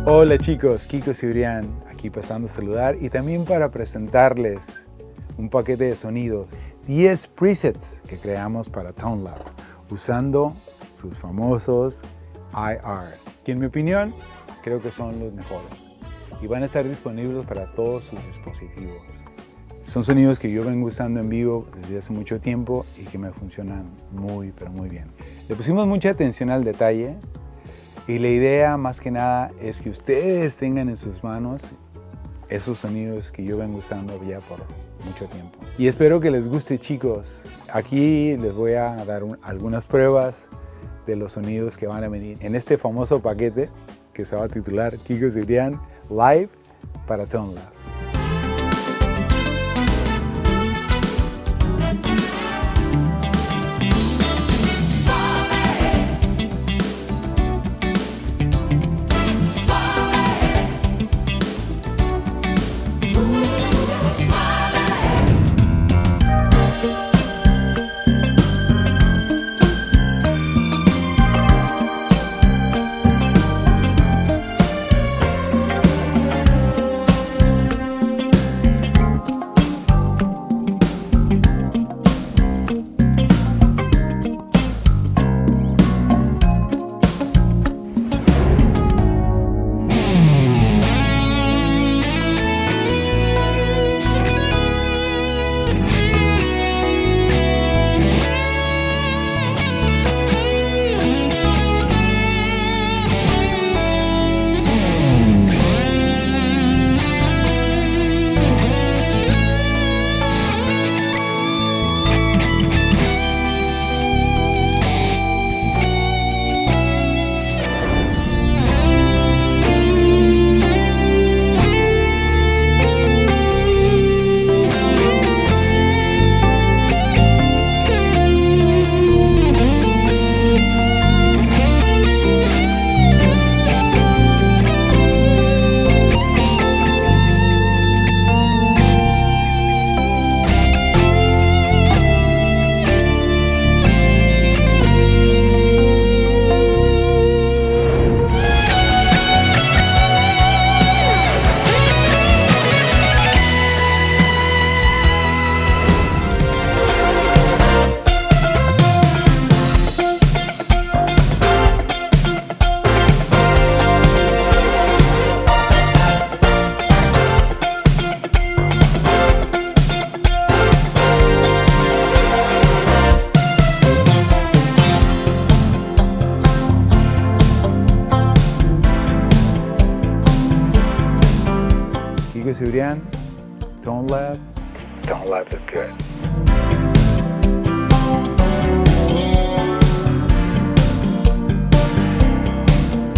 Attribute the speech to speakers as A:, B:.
A: Hola chicos, Kiko Cibrian, aquí pasando a saludar y también para presentarles un paquete de sonidos, 10 presets que creamos para ToneLab, usando sus famosos IRs, que en mi opinión creo que son los mejores y van a estar disponibles para todos sus dispositivos. Son sonidos que yo vengo usando en vivo desde hace mucho tiempo y que me funcionan muy, pero muy bien. Le pusimos mucha atención al detalle. Y la idea más que nada es que ustedes tengan en sus manos esos sonidos que yo vengo usando ya por mucho tiempo. Y espero que les guste chicos. Aquí les voy a dar algunas pruebas de los sonidos que van a venir en este famoso paquete que se va a titular Kiko Cibrian Live para ToneLab. Kiko Cibrian, ToneLab. ToneLab is good.